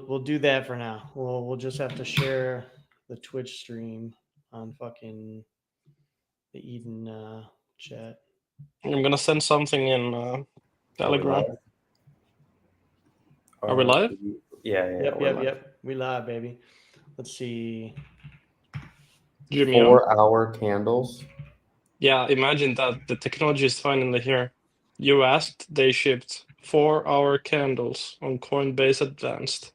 we'll do that for now. We'll just have to share the Twitch stream on fucking the Eden chat. I'm gonna send something in Telegram. Are we live? Yeah. Yep. We live, baby. Let's see. Jimmy, 4-hour candles. Yeah, imagine that the technology is finally here. You asked, they shipped 4-hour candles on Coinbase Advanced.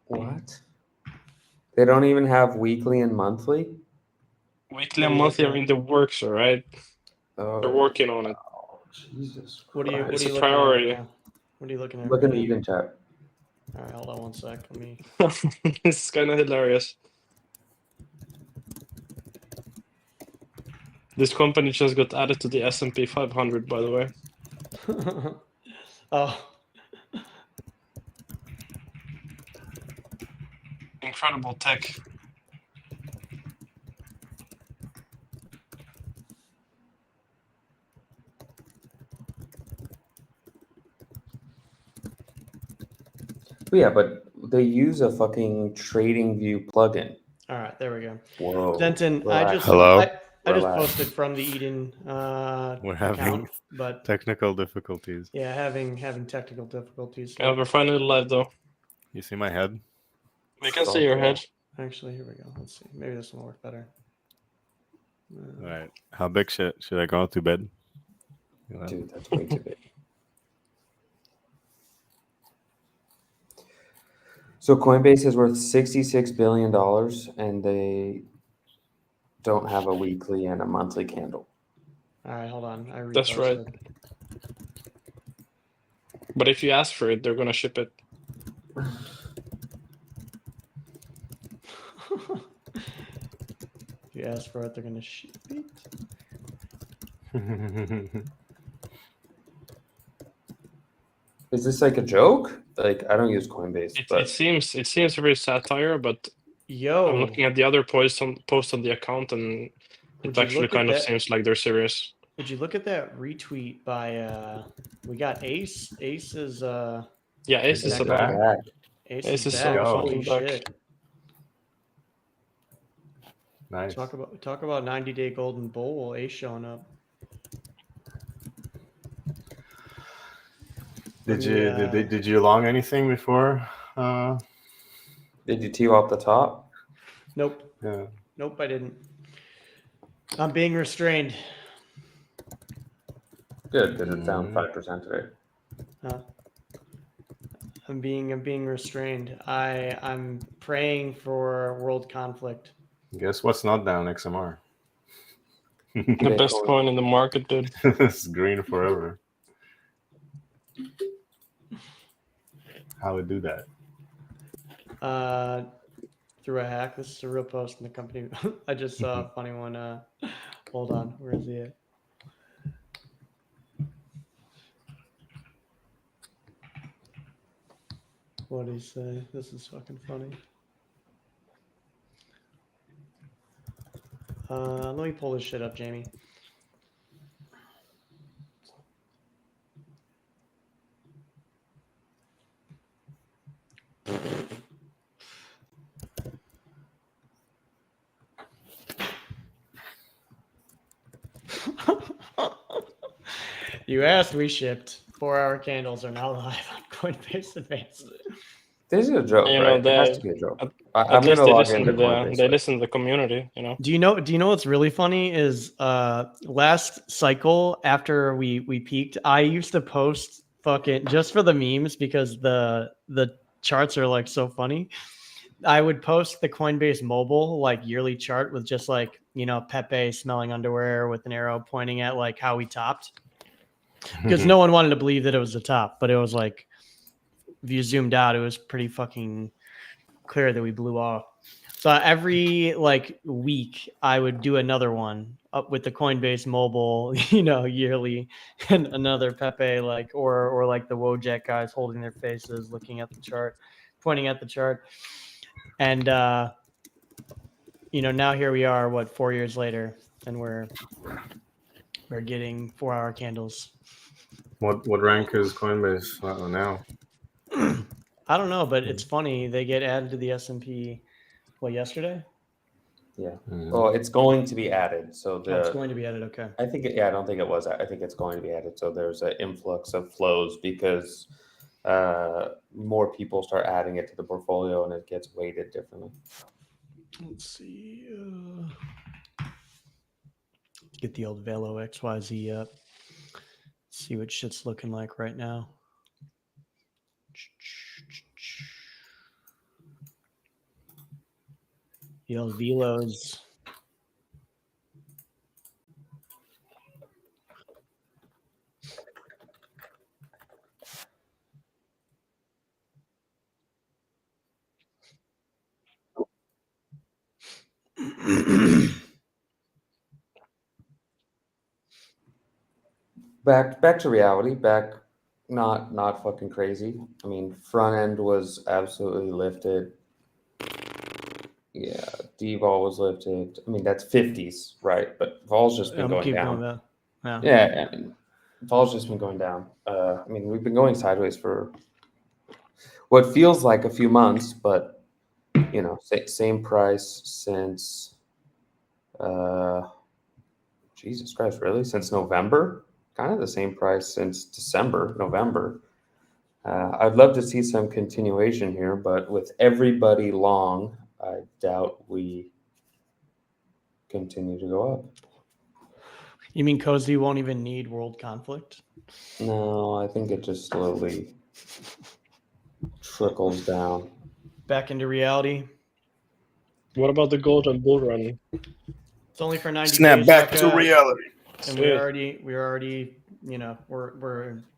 What? They don't even have weekly and monthly? Weekly and monthly are in the works, all right? Oh, They're working on it. Jesus. What are you It's a looking priority. at? What are you looking at? Look in the Eden chat. All right, hold on one sec. Let me. It's kind of hilarious. This company just got added to the S&P 500, by the way. Oh. Incredible tech. Yeah, but they use a fucking TradingView plugin. All right, there we go. Whoa. Denton, Relax. I just Relax. posted from the Eden We're account, having but technical difficulties. yeah, having technical difficulties. So. Yeah, we're finally live though. You see my head? We can see your head. Actually, here we go. Let's see. Maybe this will work better. All right. How big should I go to bed? Dude, that's way too big. So Coinbase is worth $66 billion, and they don't have a weekly and a monthly candle. All right, hold on. That's right. But if you ask for it, they're gonna ship it. If you ask for it, they're gonna ship it. Is this like a joke? Like, I don't use Coinbase, but It seems very satire, but I'm looking at the other posts on the account, and it actually kind of seems like they're serious. Would you look at that retweet by we got Ace? Ace is yeah, Ace is back. Ace is back. Holy shit. Nice. Talk about 90-day golden bull. Ace showing up. Did you long anything before? Did you tee off the top? Nope. Yeah. Nope, I didn't. I'm being restrained. Good, because it's down 5% today. I'm being restrained. I'm praying for world conflict. Guess what's not down? XMR. The best coin in the market, dude. It's green forever. How would do that? Through a hack. This is a real post in the company. I just saw a funny one. Hold on. Where is he at? What did he say? This is fucking funny. Let me pull this shit up, Jamie. You asked, we shipped. 4-hour candles are now live on Coinbase Advanced. This is a joke, right? It has to be a joke. I'm At gonna log least into Coinbase. they listen to the community, you know. Do you know what's really funny is last cycle after we peaked, I used to post fucking just for the memes because the charts are like so funny. I would post the Coinbase mobile like yearly chart with just like, you know, Pepe smelling underwear with an arrow pointing at like how we topped. Because no one wanted to believe that it was the top, but it was like if you zoomed out, it was pretty fucking clear that we blew off. So every like week I would do another one up with the Coinbase mobile, you know, yearly, and another Pepe like or like the Wojak guys holding their faces, looking at the chart, pointing at the chart. And you know, now here we are, what, 4 years later, and we're getting 4-hour candles. What rank is Coinbase now? I don't know, but it's funny. They get added to the S&P, yesterday? Yeah. Mhm. Well, it's going to be added. So Oh, it's going to be added. Okay. I think I don't think it was. I think it's going to be added. So there's an influx of flows because more people start adding it to the portfolio and it gets weighted differently. Let's see. Get the old Velo XYZ up. See what shit's looking like right now. The old Velos. Back to reality. Back, not fucking crazy. I mean, front end was absolutely lifted. Yeah, D-vol was lifted. I mean, that's 50s, right? But vol's just been going keep down. going back. Yeah, I mean, vol's just been going down. I mean, we've been going sideways for what feels like a few months, but same price since Jesus Christ, really? Since November? Kind of the same price since December, November. I'd love to see some continuation here, but with everybody long, I doubt we continue to go up. You mean Cozy won't even need world conflict? No, I think it just slowly trickles down. Back into reality. What about the golden bull run? It's only for 90 Snap days. back like, to reality. And we're already, we're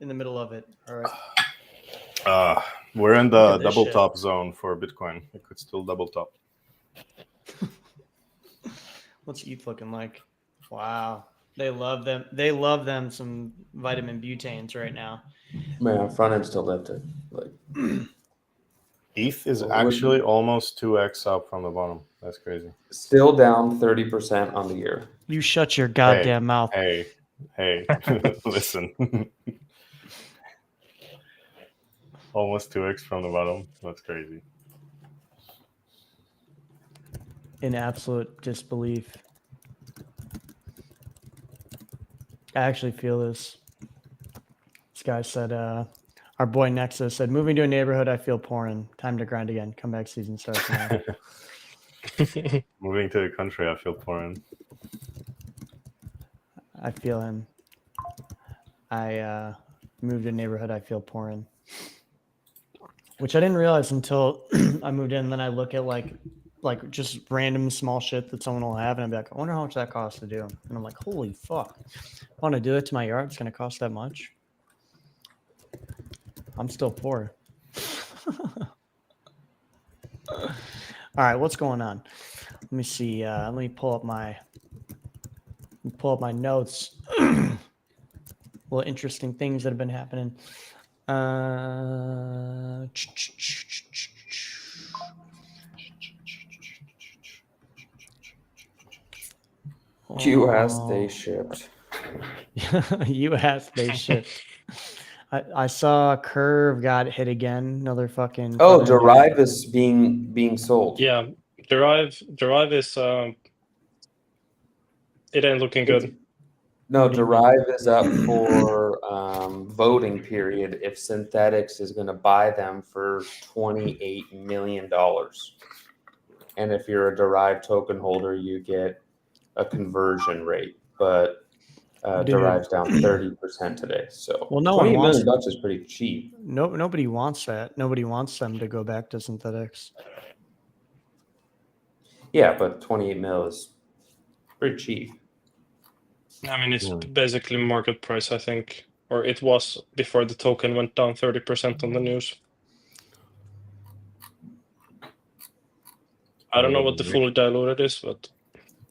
in the middle of it. All right. We're in Look the at this double shit. top zone for Bitcoin. It could still double top. What's ETH looking like? Wow. They love them. They love them some vitamin butanes right now. Man, front end still lifted. Like ETH is What- actually almost 2x up from the bottom. That's crazy. still down 30% on the year. You shut your goddamn mouth. Hey, listen. Almost 2x from the bottom. That's crazy. In absolute disbelief. I actually feel this. This guy said, our boy Nexus said, moving to a neighborhood, I feel pouring. Time to grind again. Comeback season starts now. Moving to the country, I feel pouring. I feel him. I moved to a neighborhood, I feel pouring. Which I didn't realize until I moved in. Then I look at like just random small shit that someone will have, and I'm like, I wonder how much that costs to do. And I'm like, holy fuck! I want to do it to my yard. It's gonna cost that much. I'm still poor. All right, what's going on? Let me see. Let me pull up my notes. Well, interesting things that have been happening. US they shipped. US they shipped. I saw Curve got hit again. Another fucking. Oh, Derive is being sold. Yeah, Derive is it ain't looking good. No, What do you mean? Derive is up for voting period if Synthetics is going to buy them for $28 million. And if you're a Derive token holder, you get a conversion rate. But Derive's down 30% today. So Well, no one $28 wants million is pretty cheap. Nobody wants that. Nobody wants them to go back to Synthetics. Yeah, but 28 mil is pretty cheap. I mean, it's basically market price, I think, or it was before the token went down 30% on the news. I don't know what the fully diluted is, but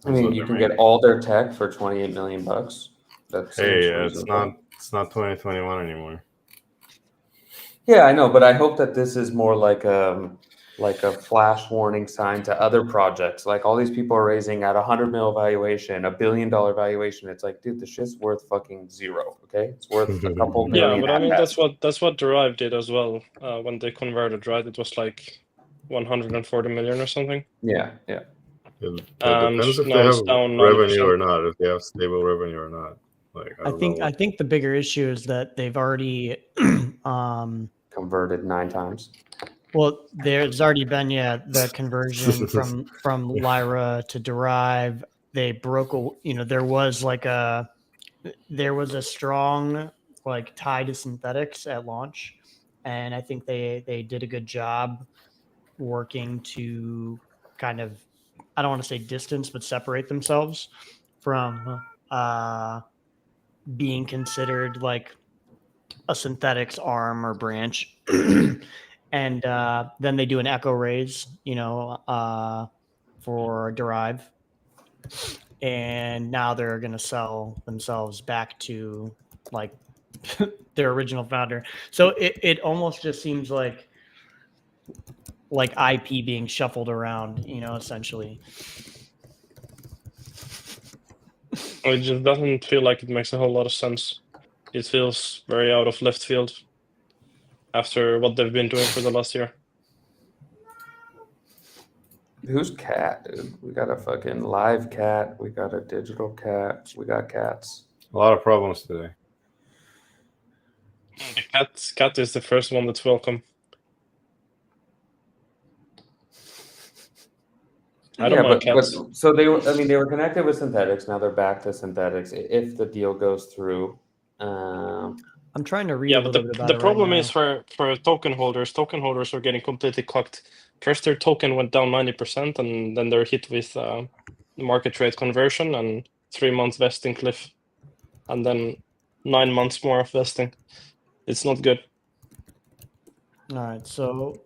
I mean, you can get all their tech for $28 million. That seems reasonable. It's not 2021 anymore. Yeah, I know, but I hope that this is more like like a flash warning sign to other projects. Like all these people are raising at 100 mil valuation, $1 billion valuation. It's like, dude, the shit's worth fucking zero. Okay, it's worth a couple Yeah, million. but I at mean best. that's what Derive did as well when they converted, right? It was like 140 million or something. Yeah. It And depends if they now have it's down revenue 90%. or not. If they have stable revenue or not. Like I don't know. I think the bigger issue is that they've already Converted 9 times. well, there's already been the conversion from Lyra to Derive. They broke there was a strong like tie to synthetics at launch, and I think they did a good job working to kind of, I don't want to say distance, but separate themselves from being considered like a synthetics arm or branch. And then they do an echo raise, for Derive. And now they're going to sell themselves back to like their original founder. So it almost just seems like IP being shuffled around, essentially. It just doesn't feel like it makes a whole lot of sense. It feels very out of left field after what they've been doing for the last year. Who's cat, dude? We got a fucking live cat. We got a digital cat. We got cats. A lot of problems today. Cat is the first one that's welcome. I don't mind cats. But so they were connected with synthetics. Now they're back to synthetics. If the deal goes through, I'm trying to read Yeah, a but little bit about the it problem right is for token holders are getting completely cucked. First, their token went down 90%, and then they're hit with market rate conversion and 3 months vesting cliff, and then 9 months more of vesting. It's not good. All right, so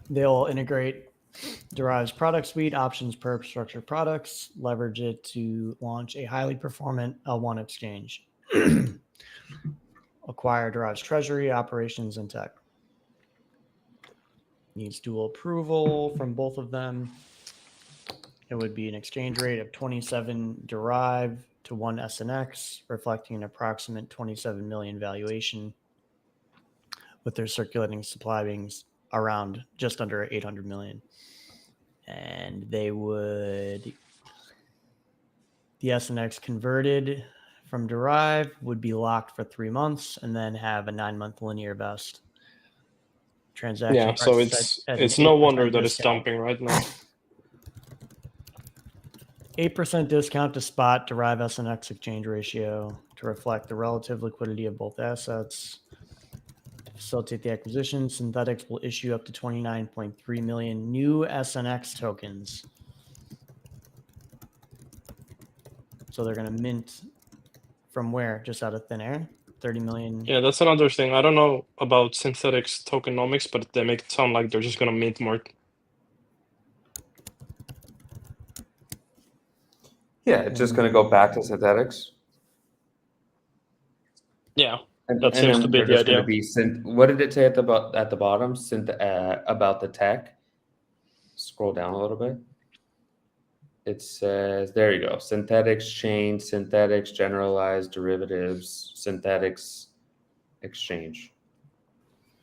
they'll integrate Derive's product suite, options, perp, structured products, leverage it to launch a highly performant L1 exchange. Acquire Derive's treasury, operations, and tech. Needs dual approval from both of them. It would be an exchange rate of 27 Derive to 1 SNX, reflecting an approximate 27 million valuation, with their circulating supply being around just under 800 million. And the SNX converted from Derive would be locked for 3 months and then have a 9-month linear vest. Transaction. Yeah, so it's no wonder that it's dumping right now. 8% discount to spot Derive SNX exchange ratio to reflect the relative liquidity of both assets. To facilitate the acquisition, Synthetics will issue up to 29.3 million new SNX tokens. So they're going to mint from where? Just out of thin air? 30 million. Yeah, that's another thing. I don't know about Synthetics tokenomics, but they make it sound like they're just going to mint more. yeah, it's just going to go back to synthetics. Yeah, And, that seems to be the idea. What did it say at the bottom? About the tech. Scroll down a little bit. It says, there you go. Synthetics change, synthetics generalized derivatives, synthetics exchange.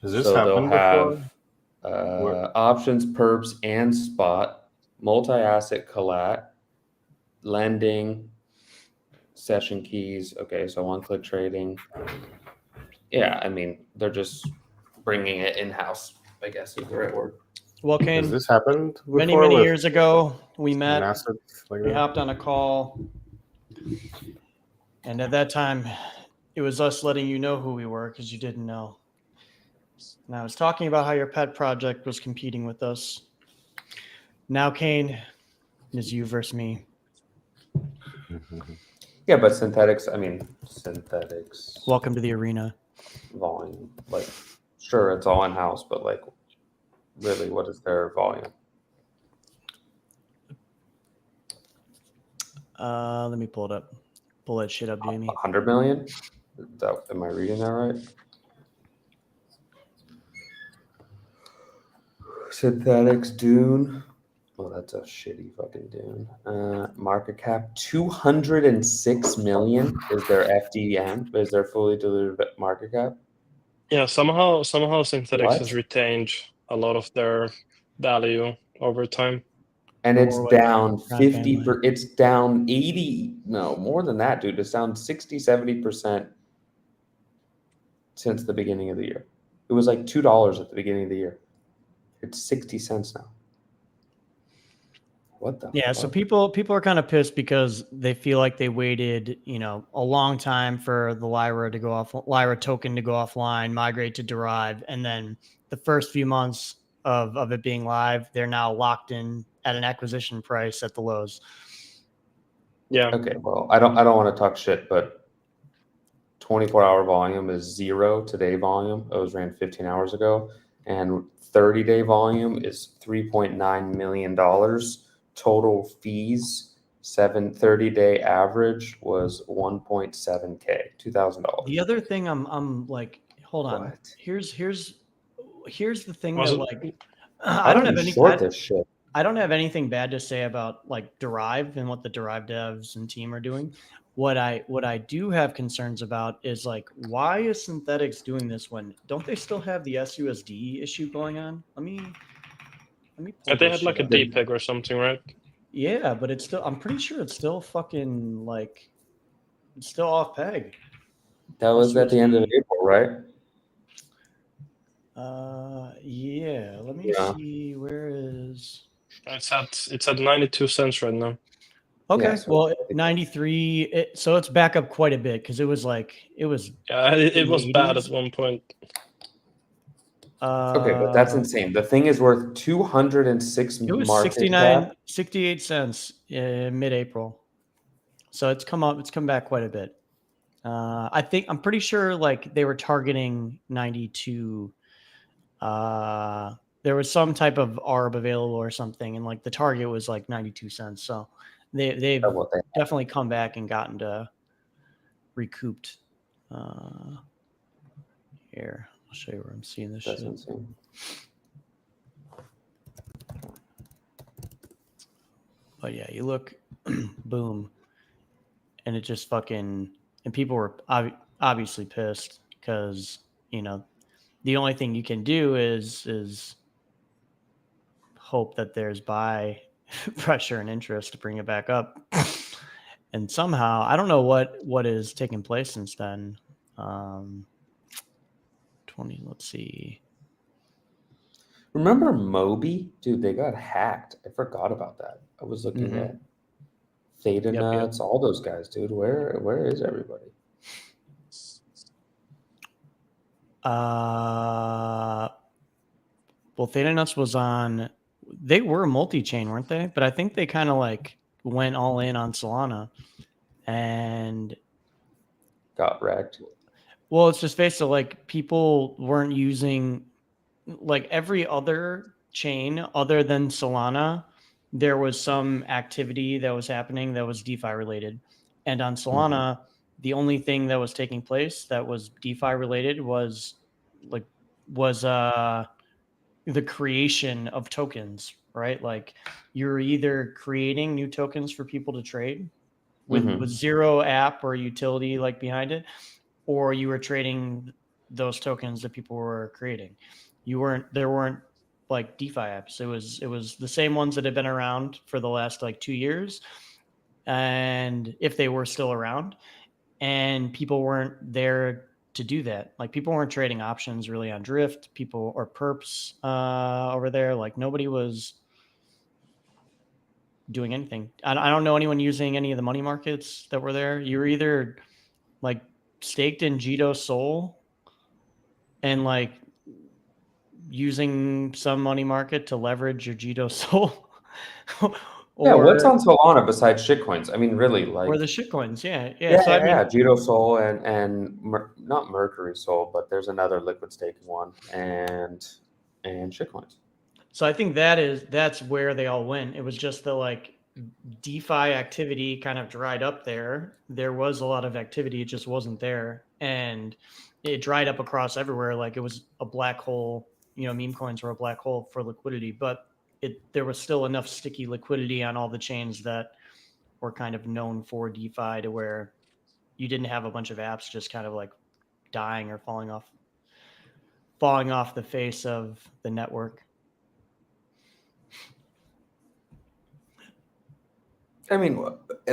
Has this So happened they'll before? have options, perps, and spot, multi-asset collat, lending, session keys. Okay, so one-click trading. Yeah, I mean, they're just bringing it in-house, I guess is the right word. Well, Kane, Has this happened before? many years ago, we met. Like We that? hopped on a call, and at that time, it was us letting you know who we were because you didn't know. And I was talking about how your pet project was competing with us. Now, Kane, is you versus me. Yeah, but synthetics. Welcome to the arena. Volume, like, sure, it's all in-house, but like, really, what is their volume? Let me pull it up. Pull that shit up, Jamie. 100 million? Am I reading that right? Synthetics Dune. Well, that's a shitty fucking Dune. Market cap 206 million is their FDM, is their fully diluted market cap. Yeah, somehow Synthetics has What? retained a lot of their value over time. And it's Norway down crime 50 family. it's down 80, no, more than that, dude. It's down 60-70% since the beginning of the year. It was like $2 at the beginning of the year. It's 60 cents now. What the Yeah, so fuck? people are kind of pissed because they feel like they waited, a long time for the Lyra token to go offline, migrate to Derive, and then the first few months of it being live, they're now locked in at an acquisition price at the lows. Yeah. Okay, well, I don't want to talk shit, but 24-hour volume is 0 today volume. It was ran 15 hours ago, and 30-day volume is $3.9 million. Total fees, 30-day average was 1.7K, $2,000. The other thing I'm like, hold on. What? Here's the thing Was that it- like How I don't do have you any short this shit? I don't have anything bad to say about like Derive and what the Derive devs and team are doing. What I do have concerns about is like, why is Synthetics doing this when don't they still have the SUSD issue going on? Let me pull They this had like shit a up. DPEG or something, right? Yeah, but it's still, I'm pretty sure it's still fucking like, it's still off peg. That was at the end of SUSD. April, right? Yeah, let me Yeah. see, where is, It's at 92 cents right now. okay, Yeah, so well, it's- 93, so it's back up quite a bit because it was Yeah, it was bad 80s. at one point. Okay, but that's insane. The thing is worth 206 It was market 69, cap. 68 cents in mid-April. So it's come back quite a bit. I'm pretty sure like they were targeting 92. There was some type of ARB available or something, and like the target was like 92 cents. So they've Of what they definitely come back and gotten to recouped. Here, I'll show you where I'm seeing this That's shit. insane. But yeah, you look, boom, and it just fucking, and people were obviously pissed because the only thing you can do is hope that there's buy pressure and interest to bring it back up. And somehow I don't know what is taking place since then. 20, let's see. Remember Moby? Dude, they got hacked. I forgot about that. I was looking Mhm. at Theta Yep. Nuts, all those guys, dude. Where is everybody? Well, Theta Nuts was on, they were multi-chain, weren't they? But I think they kind of like went all in on Solana. And Got wrecked. well, it's just basically like people weren't using like every other chain other than Solana. There was some activity that was happening that was DeFi related. And on Solana, the only thing that was taking place that was DeFi related was the creation of tokens, right? Like you're either creating new tokens for people to trade with zero app or utility like behind it, or you were trading those tokens that people were creating. There weren't like DeFi apps. It was the same ones that had been around for the last like 2 years, and if they were still around, and people weren't there to do that. Like people weren't trading options really on Drift, people or perps over there. Like nobody was doing anything. I don't know anyone using any of the money markets that were there. You were either like staked in Jito Sol and like using some money market to leverage your Jito Sol. Yeah, what's on Solana besides shitcoins? I mean, really, like or the shitcoins, yeah. yeah, So I mean, Jito Sol and not Mercury Sol, but there's another liquid staking one and shitcoins. so I think that's where they all went. It was just the like DeFi activity kind of dried up there. There was a lot of activity, it just wasn't there, and it dried up across everywhere. Like it was a black hole, meme coins were a black hole for liquidity, but there was still enough sticky liquidity on all the chains that were kind of known for DeFi to where you didn't have a bunch of apps just kind of like dying or falling off the face of the network. I mean,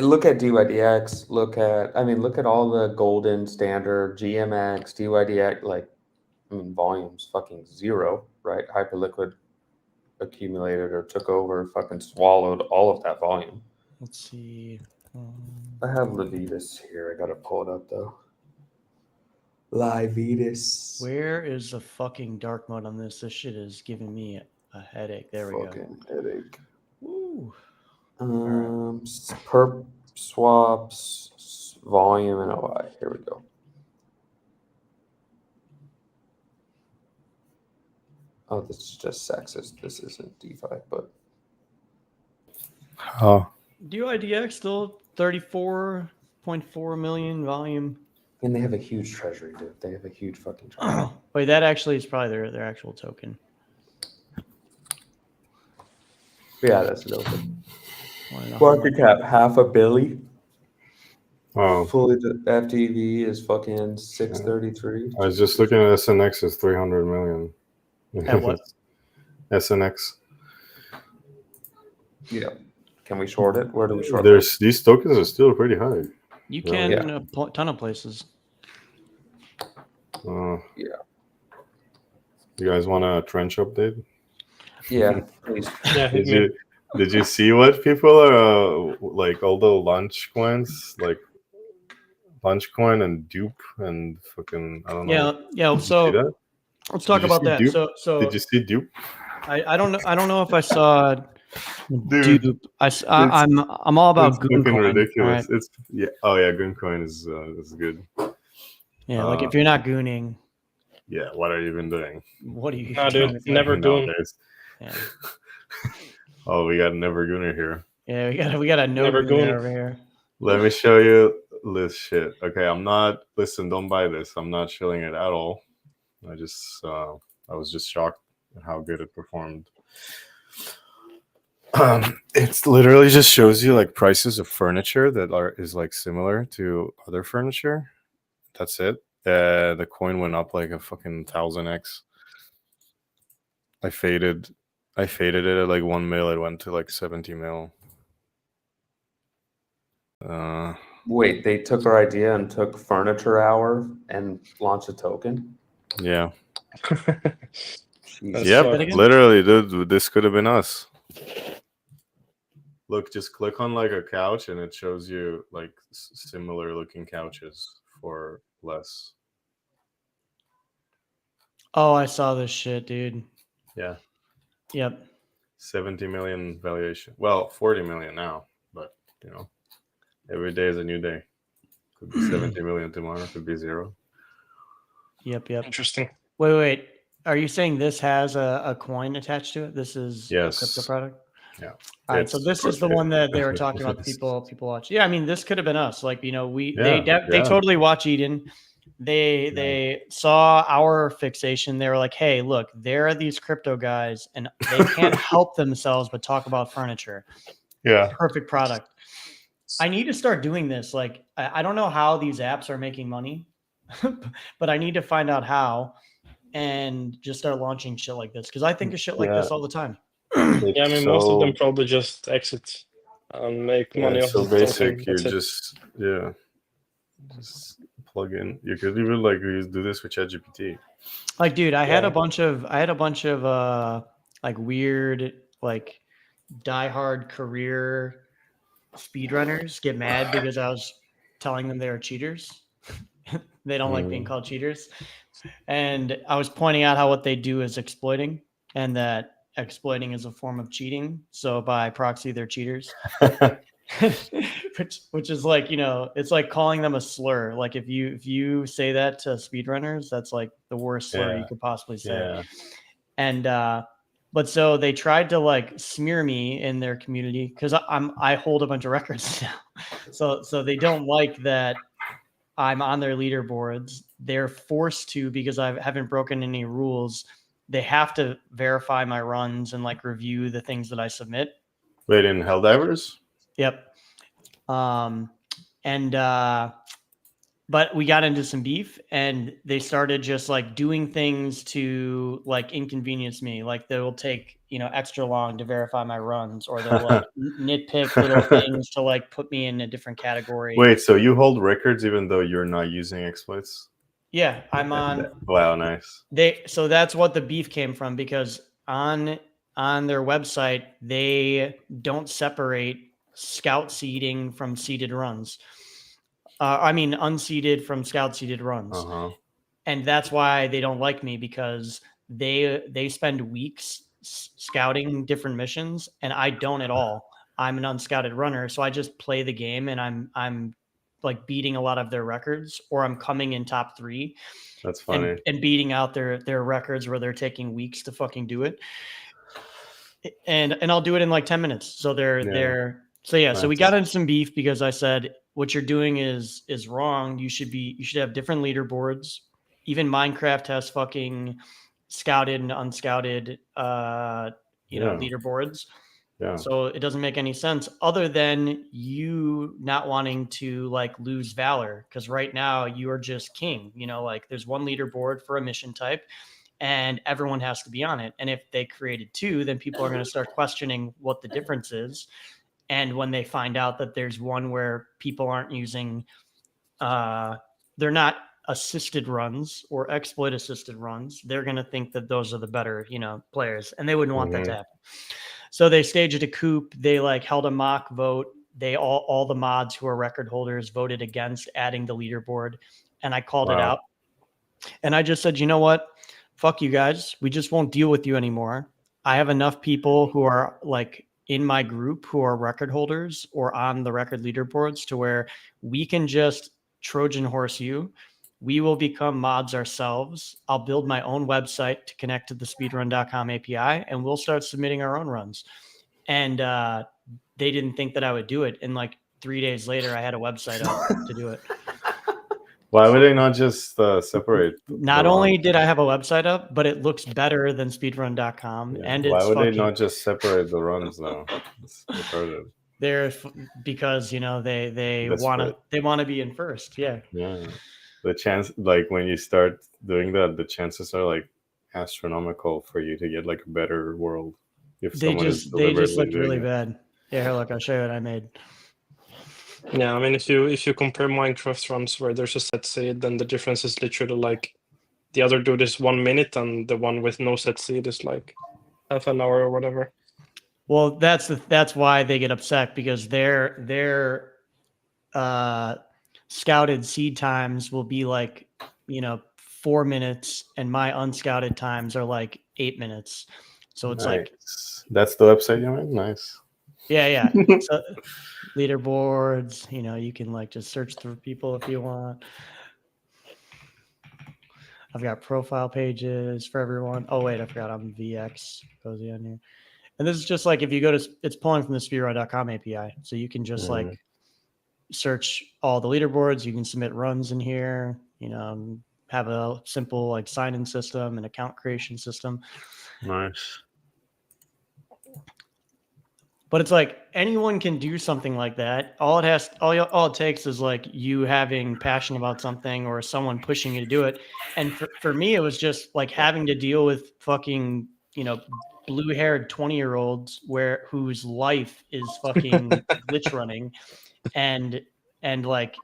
look at DYDX. Look at all the golden standard GMX, DYDX. Like, I mean, volume's fucking zero, right? Hyperliquid accumulated or took over, fucking swallowed all of that volume. Let's see. I have Levitas here. I gotta pull it up though. Livitas. Where is the fucking dark mode on this? This shit is giving me a headache. There we go. Fucking headache. Woo. Perp swaps, volume, and OI. Here we go. Oh, this is just sexist. This isn't DeFi, but Oh, DYDX still 34.4 million volume. and they have a huge treasury, dude. They have a huge fucking treasury. Wait, that actually is probably their actual token. Yeah, that's dope. Wanna know how Market much? cap $500 million. oh, Fully the FTV is fucking 633. I was just looking at SNX is 300 million. At what? SNX. Yeah. Can we short it? Where do we short it? There's these tokens are still pretty high. You can Yeah. in a ton of places. Yeah. You guys want a trench update? Yeah, please. Yeah, hit me. Did you see what people are like? All the lunch coins, like lunch coin and dupe and fucking I don't know. Yeah. Did you see So that? let's talk Did you about see that. Dupe? So Did you see dupe? I don't know if I saw Dude, dupe. I'm all about It's goon fucking coin. ridiculous. Right? It's yeah. Oh yeah, Gooncoin is good. Yeah, like if you're not gooning, Yeah, what are you even doing? what are you Nah, doing? dude, never goon. Nowadays? Yeah. Oh, we got never gooner here. Yeah, we got a no Never gooner goon. over here. Let me show you this shit. Okay, listen, don't buy this. I'm not shilling it at all. I was just shocked at how good it performed. It's literally just shows you like prices of furniture that is like similar to other furniture. That's it. The coin went up like a fucking 1000x. I faded it at like 1 mil. It went to like 70 mil. Wait, they took our idea and took Furniture Hour and launched a token? Yeah. Jesus. Yep. fucked. Literally, dude, this could have been us. Look, just click on like a couch and it shows you like similar looking couches for less. Oh, I saw this shit, dude. Yeah. Yep. 70 million valuation. Well, 40 million now, but you know, every day is a new day. Could be 70 million tomorrow, could be zero. Yep. Interesting. Wait. Are you saying this has a coin attached to it? This is Yes. a crypto product? Yeah. All right, so this is the one that they were talking about. People watch. Yeah, I mean, this could have been us. Like, they totally watch Eden. They saw our fixation. They were like, hey, look, there are these crypto guys, and they can't help themselves but talk about furniture. Yeah. Perfect product. I need to start doing this. Like, I don't know how these apps are making money, but I need to find out how and just start launching shit like this because I think of shit like this all the time. Yeah, I mean, most of them probably just exit and make money off so the basic. token. You That's it. just plug in. You could even like do this with ChatGPT. Like, dude, I had a bunch of like weird, like diehard career speedrunners get mad because I was telling them they were cheaters. They don't like being called cheaters. And I was pointing out how what they do is exploiting and that exploiting is a form of cheating. So by proxy, they're cheaters. which is like, it's like calling them a slur. Like if you say that to speedrunners, that's like the worst slur you could possibly say. Yeah. And but so they tried to like smear me in their community because I hold a bunch of records now. So they don't like that I'm on their leaderboards. They're forced to because I haven't broken any rules they have to verify my runs and like review the things that I submit. Wait, in Helldivers? Yep. But we got into some beef, and they started just like doing things to like inconvenience me. Like they will take, extra long to verify my runs, or they'll like nitpick little things to like put me in a different category. Wait, so you hold records even though you're not using exploits? Yeah, I'm on. Wow, nice. So that's what the beef came from, because on their website they don't separate scout seeding from seeded runs. Unseeded from scout seeded runs. Uh-huh. And that's why they don't like me, because they spend weeks scouting different missions, and I don't at all. I'm an unscouted runner, so I just play the game, and I'm like beating a lot of their records, or I'm coming in top 3. That's funny. And beating out their records where they're taking weeks to fucking do it. And I'll do it in like 10 minutes. So so we got into some beef because I said, what you're doing is wrong. You should have different leaderboards. Even Minecraft has fucking scouted and unscouted leaderboards. Yeah. So it doesn't make any sense, other than you not wanting to like lose valor, because right now you are just king. Like there's one leaderboard for a mission type, and everyone has to be on it. And if they created 2, then people are going to start questioning what the difference is. And when they find out that there's one where people aren't using, they're not assisted runs or exploit assisted runs, they're going to think that those are the better, players, and they wouldn't want that to happen. So they staged a coup. They like held a mock vote. They all the mods who are record holders voted against adding the leaderboard, and I called it out. And I just said, you know what? Fuck you guys. We just won't deal with you anymore. I have enough people who are like in my group who are record holders or on the record leaderboards to where we can just Trojan horse you. We will become mods ourselves. I'll build my own website to connect to the speedrun.com API, and we'll start submitting our own runs. And they didn't think that I would do it. And like 3 days later, I had a website up to do it. Why would they not just separate? Not only did I have a website up, but it looks better than speedrun.com. Yeah. And why it's would they not just separate the runs though? It's retarded. Because they want to be in first. Yeah. The chance, like when you start doing that, the chances are like astronomical for you to get like a better world. If they just looked really bad. Yeah, here, look, I'll show you what I made. Yeah, I mean, if you compare Minecraft runs where there's a set seed, then the difference is literally like the other dude is 1 minute, and the one with no set seed is like half an hour or whatever. Well, that's why they get upset, because their scouted seed times will be like 4 minutes, and my unscouted times are like 8 minutes. So it's like that's the website you made? Nice. Yeah. So, leaderboards, you can like just search through people if you want. I've got profile pages for everyone. Oh wait, I forgot I'm VX cozy on here. And this is just like if you go to, it's pulling from the speedrun.com API. So you can just like search all the leaderboards. You can submit runs in here, have a simple like sign-in system and account creation system. Nice. But it's like anyone can do something like that. All it takes is like you having passion about something or someone pushing you to do it. And for me, it was just like having to deal with fucking, blue-haired 20-year-olds whose life is fucking glitch running, and like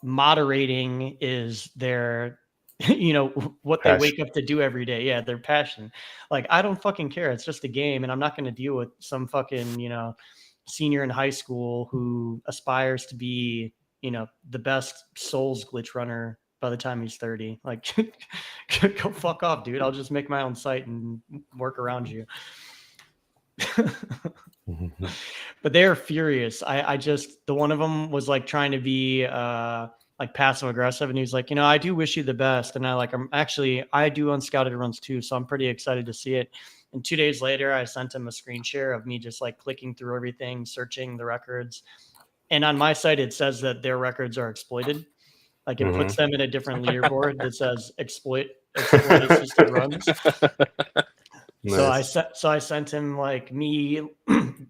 moderating is their what they wake up to do every day. Yeah, their passion. Like, I don't fucking care. It's just a game, and I'm not going to deal with some fucking senior in high school who aspires to be the best Souls glitch runner by the time he's 30. Like, go fuck off, dude. I'll just make my own site and work around you. But they're furious. The one of them was like trying to be like passive aggressive, and he was like, I do wish you the best, and I do unscouted runs too, so I'm pretty excited to see it. And 2 days later, I sent him a screen share of me just like clicking through everything, searching the records, and on my site it says that their records are exploited. Like it puts them in a different leaderboard that says exploit assisted runs. Nice. So I sent him like me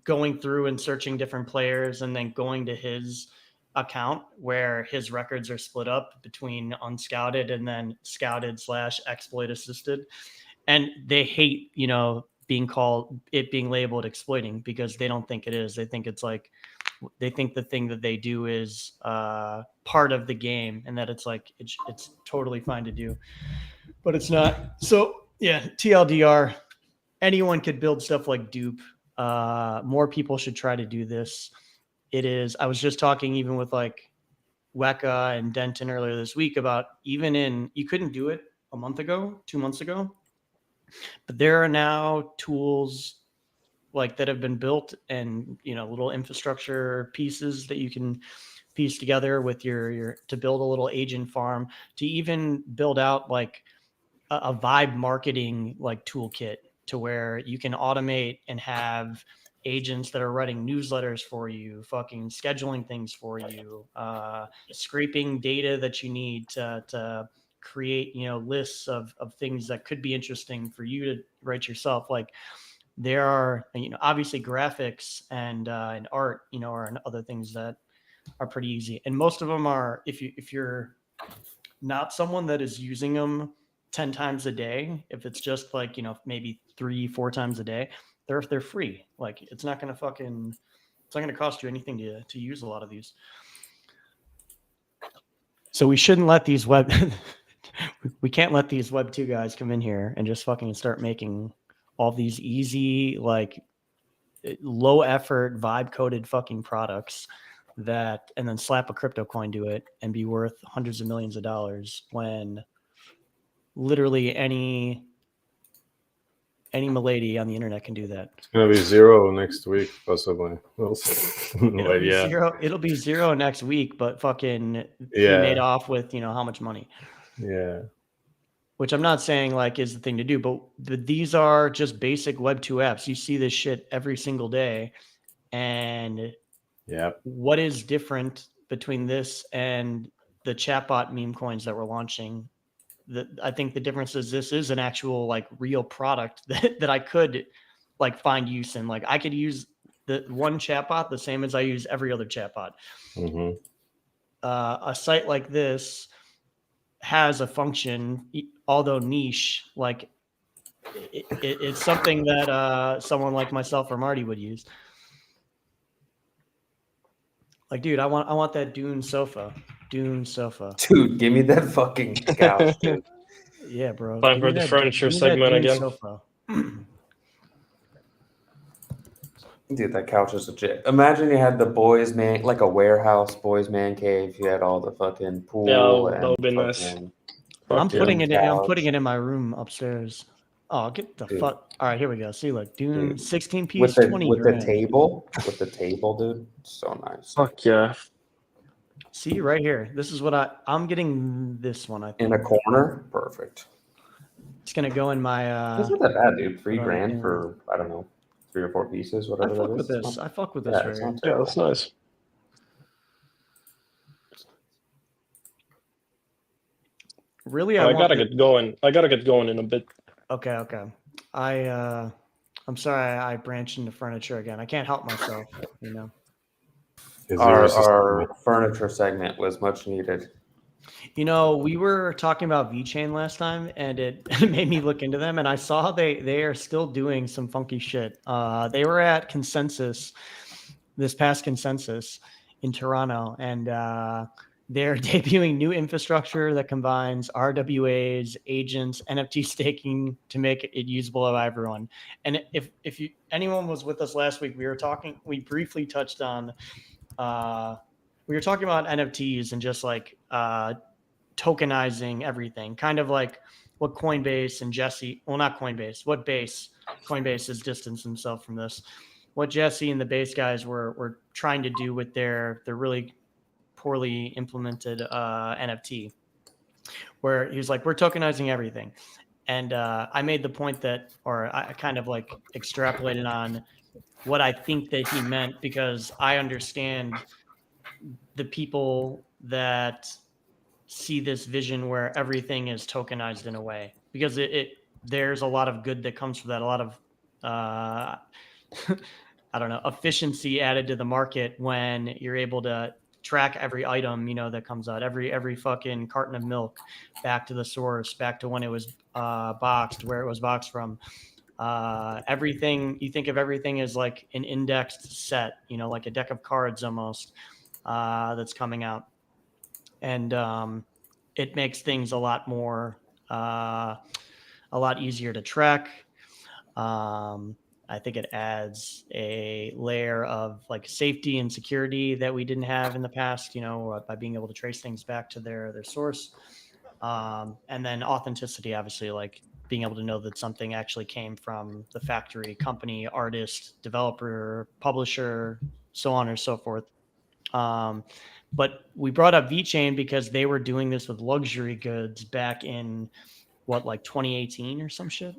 going through and searching different players and then going to his account where his records are split up between unscouted and then scouted / exploit assisted. And they hate, being labeled exploiting because they don't think it is. They think it's like, they think the thing that they do is part of the game and that it's like, it's totally fine to do, but it's not. So yeah, TLDR, anyone could build stuff like dupe. More people should try to do this. It is, I was just talking even with like Weka and Denton earlier this week about you couldn't do it a month ago, 2 months ago, but there are now tools like that have been built and, little infrastructure pieces that you can piece together with your to build a little agent farm, to even build out like a vibe marketing like toolkit to where you can automate and have agents that are writing newsletters for you, fucking scheduling things for you, scraping data that you need to create, lists of things that could be interesting for you to write yourself. Like there are, obviously graphics and art, are other things that are pretty easy. And most of them are, if you're not someone that is using them 10 times a day, if it's just like, maybe 3-4 times a day, they're free. Like it's not going to cost you anything to use a lot of these. So we shouldn't let these we can't let these Web 2 guys come in here and just fucking start making all these easy, like low effort vibe coded fucking products and then slap a crypto coin to it and be worth hundreds of millions of dollars when literally any milady on the internet can do that. It's gonna be 0 next week, possibly. It'll be 0 next week, but fucking he made off with how much money. Yeah. Which I'm not saying like is the thing to do, but these are just basic Web 2 apps. You see this shit every single day. And what is different between this and the chatbot meme coins that we're launching? I think the difference is this is an actual like real product that I could like find use in. Like I could use the one chatbot the same as I use every other chatbot. Mm-hmm. A site like this has a function, although niche, like it's something that someone like myself or Marty would use. Like, dude, I want that Dune sofa. Dude, give me that fucking couch, dude. Yeah, bro. Time for the furniture segment again. Sofa. Dude, that couch is legit. Imagine you had the boys' man, like a warehouse boys' man cave. You had all the fucking pool. Yeah, that would be nice. I'm putting it in my room upstairs. Oh, get the fuck! All right, here we go. See, like Dune 16 piece, 20 with grand. the table, dude. So nice. Fuck yeah! See right here. This is what I'm getting. This one, I think. In a corner, perfect. It's gonna go in my. That's not that bad, dude. $3,000 for I don't know, 3 or 4 pieces, whatever that is. I fuck with this. Yeah, that's nice. Really, I gotta get going. I gotta get going in a bit. Okay. I'm sorry I branched into furniture again. I can't help myself, Our furniture segment was much needed. We were talking about VeChain last time, and it made me look into them, and I saw they are still doing some funky shit. They were at Consensus, this past Consensus in Toronto, and they're debuting new infrastructure that combines RWAs, agents, NFT staking to make it usable by everyone. And if anyone was with us last week, we briefly touched on, we were talking about NFTs and just like tokenizing everything, kind of like what Coinbase and Jesse, well, not Coinbase, Coinbase has distanced himself from this. What Jesse and the Base guys were trying to do with their really poorly implemented NFT, where he was like, we're tokenizing everything. And I made the point that, or I kind of like extrapolated on what I think that he meant, because I understand the people that see this vision where everything is tokenized in a way. because there's a lot of good that comes from that, a lot of I don't know, efficiency added to the market when you're able to track every item, that comes out, every fucking carton of milk back to the source, back to when it was boxed, where it was boxed from. Everything, you think of everything as like an indexed set, like a deck of cards almost, that's coming out. And it makes things a lot more, a lot easier to track. I think it adds a layer of like safety and security that we didn't have in the past, by being able to trace things back to their source. And then authenticity, obviously, like being able to know that something actually came from the factory, company, artist, developer, publisher, so on and so forth. But we brought up VeChain because they were doing this with luxury goods back in like 2018 or some shit.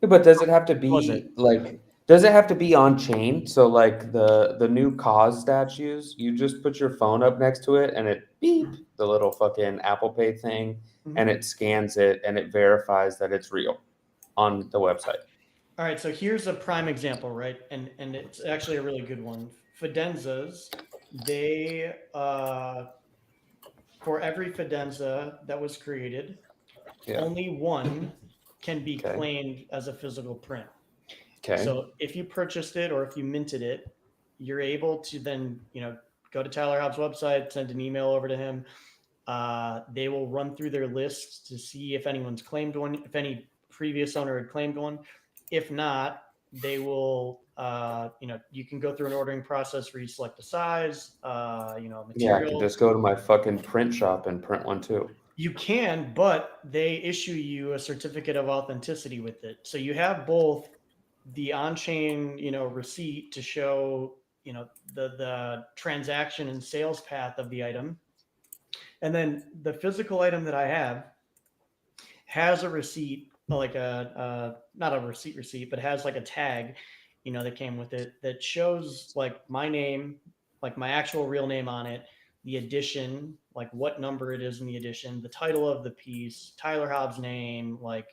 But does it have to Was it? be like? Does it have to be on chain? So like the new cause statues, you just put your phone up next to it and it beep the little fucking Apple Pay thing, and it scans it and it verifies that it's real on the website. All right, so here's a prime example, right? And it's actually a really good one. Fidenzas, they for every Fidenza that was created, Yeah. only one can be Okay. claimed as a physical print. Okay. So if you purchased it or if you minted it, you're able to then, go to Tyler Hobbs' website, send an email over to him. They will run through their lists to see if anyone's claimed one, if any previous owner had claimed one. If not, they will, you can go through an ordering process where you select the size, material. Yeah, I could just go to my fucking print shop and print one too. You can, but they issue you a certificate of authenticity with it. So you have both the on-chain, receipt to show, the transaction and sales path of the item. And then the physical item that I have has a receipt, like not a receipt, but has like a tag, that came with it that shows like my name, like my actual real name on it, the edition, like what number it is in the edition, the title of the piece, Tyler Hobbs' name, like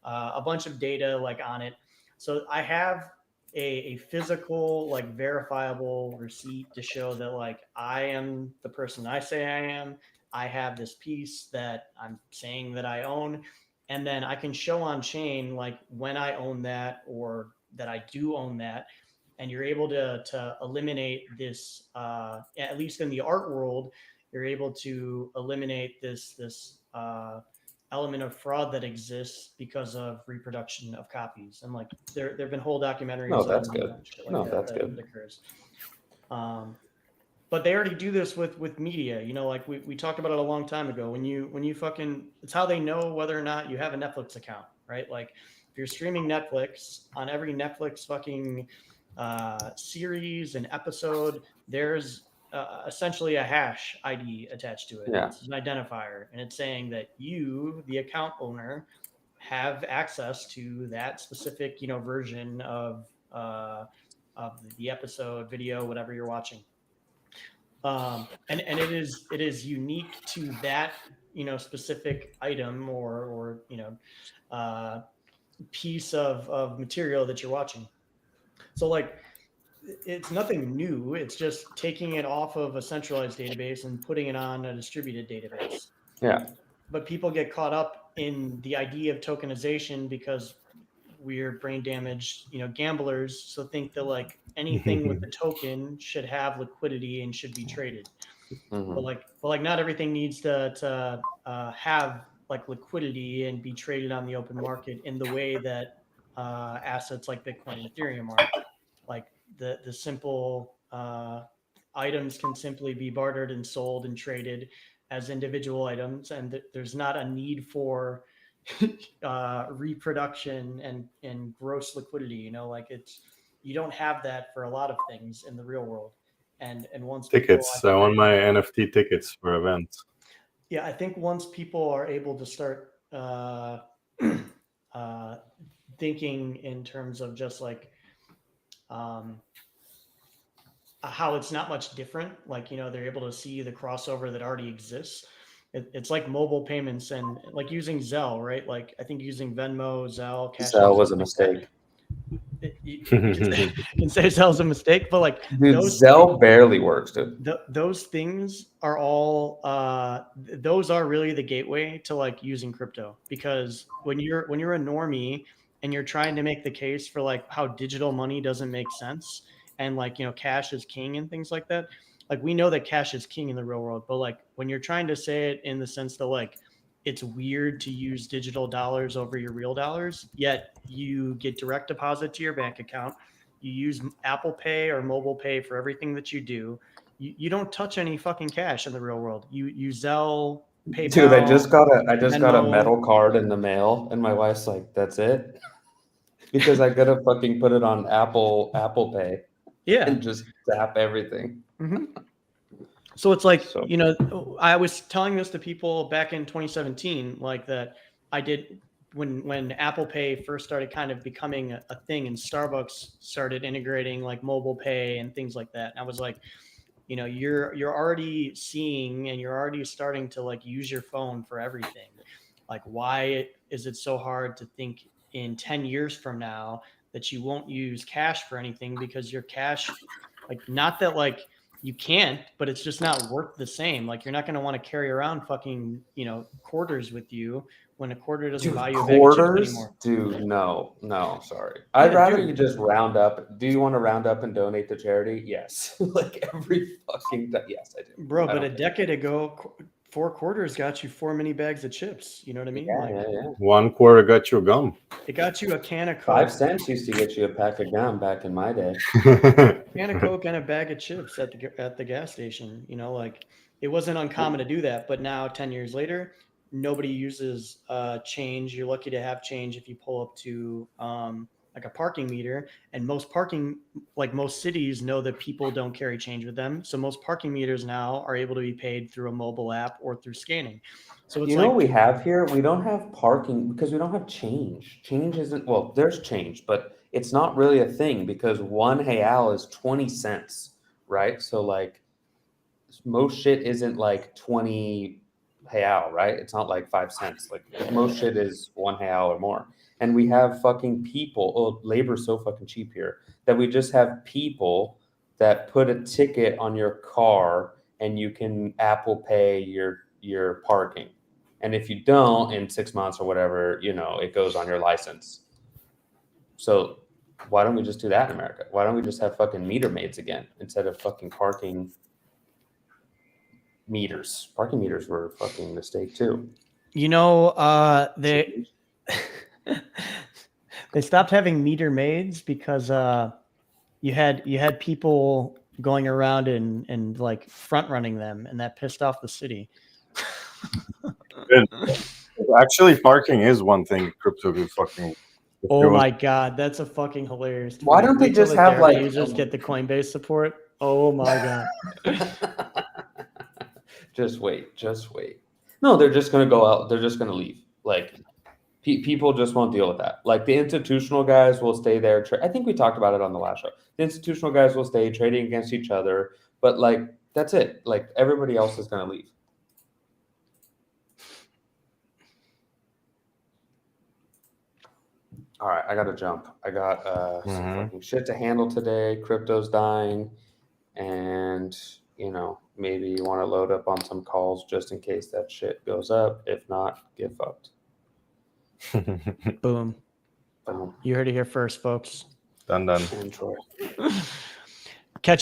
a bunch of data like on it. So I have a physical, like verifiable receipt to show that like I am the person I say I am. I have this piece that I'm saying that I own. And then I can show on chain like when I own that or that I do own that. And you're able to eliminate this, at least in the art world, you're able to eliminate this element of fraud that exists because of reproduction of copies. And like there have been whole documentaries No, that's on good. shit like No, that that's that good. occurs. But they already do this with media, like we talked about it a long time ago. When you fucking, it's how they know whether or not you have a Netflix account, right? Like if you're streaming Netflix, on every Netflix fucking series and episode, there's essentially a hash ID attached to it. Yeah. It's an identifier, and it's saying that you, the account owner, have access to that specific version of the episode, video, whatever you're watching. And it is unique to that specific item or piece of material that you're watching. So like it's nothing new. It's just taking it off of a centralized database and putting it on a distributed database. Yeah. But people get caught up in the idea of tokenization because we're brain damaged, gamblers. So think that like anything with the token should have liquidity and should be traded. Mm-hmm. But like not everything needs to have like liquidity and be traded on the open market in the way that assets like Bitcoin and Ethereum are. Like the simple items can simply be bartered and sold and traded as individual items, and there's not a need for reproduction and gross liquidity. Like you don't have that for a lot of things in the real world. And once Tickets. I want my NFT tickets for events. Yeah, I think once people are able to start thinking in terms of just like how it's not much different, like they're able to see the crossover that already exists. it's like mobile payments and like using Zelle, right? Like I think using Venmo, Zelle, Cash Zelle App, was a something like that. mistake. You can say Zelle's a mistake, but like Dude, Zelle barely works, dude. those things are all those are really the gateway to like using crypto, because when you're a normie and you're trying to make the case for like how digital money doesn't make sense and like, you know, cash is king and things like that, like we know that cash is king in the real world, but like when you're trying to say it in the sense that like it's weird to use digital dollars over your real dollars, yet you get direct deposit to your bank account, you use Apple Pay or mobile pay for everything that you do. You don't touch any fucking cash in the real world. You Zelle, PayPal. Dude, I just got a Venmo. metal card in the mail, and my wife's like, "That's it," because I gotta fucking put it on Apple Pay Yeah. and just tap everything. Mm-hmm. So it's like, So- you know, I was telling this to people back in 2017, like that I did when Apple Pay first started kind of becoming a thing and Starbucks started integrating like mobile pay and things like that. And I was like, you know, you're already seeing and you're already starting to like use your phone for everything. Like, why is it so hard to think in 10 years from now that you won't use cash for anything, because your cash, like, not that like you can't, but it's just not worth the same. Like, you're not going to want to carry around fucking, you know, quarters with you when a quarter doesn't Dude, buy you a bag of chips quarters? anymore. Dude, no, sorry. I'd Yeah, rather dude. you just round up. Do you want to round up and donate to charity? Yes. Like every fucking yes, I do. Bro, I but don't a care. decade ago, 4 quarters got you 4 mini bags of chips. You know what I mean? Yeah, Like, yeah. 1 quarter got you a gum. it got you a can of Coke. 5 cents used to get you a pack of gum back in my day. Can of Coke and a bag of chips at the gas station. You know, like it wasn't uncommon to do that. But now, 10 years later, nobody uses change. You're lucky to have change if you pull up to like a parking meter. And most cities know that people don't carry change with them. So most parking meters now are able to be paid through a mobile app or through scanning. So it's You know like, what we have here? We don't have parking because we don't have change. Change isn't, well, there's change, but it's not really a thing because 1 real is 20 cents, right? So like most shit isn't like 20 real, right? It's not like 5 cents. Like most shit is 1 real or more. And we have fucking people, oh, labor's so fucking cheap here that we just have people that put a ticket on your car and you can Apple Pay your parking. And if you don't, in 6 months or whatever, you know, it goes on your license. So why don't we just do that in America? Why don't we just have fucking meter maids again instead of fucking parking meters? Parking meters were a fucking mistake too. you know, they stopped having meter maids because you had people going around and like front running them, and that pissed off the city. Actually, parking is one thing crypto could fucking. Oh my god, that's a fucking hilarious tweet. Why don't they Wait till just the have, Terra like, users get the Coinbase support? Oh my god. Just wait. No, they're just gonna go out. They're just gonna leave. Like people just won't deal with that. Like the institutional guys will stay there. I think we talked about it on the last show. The institutional guys will stay trading against each other, but like that's it. Like everybody else is gonna leave. All right, I gotta jump. I got some fucking shit to handle today. Crypto's dying, and you know, maybe you want to load up on some calls just in case that shit goes up. If not, get fucked. Boom. Boom. You heard it here first, folks. Done. And Troy.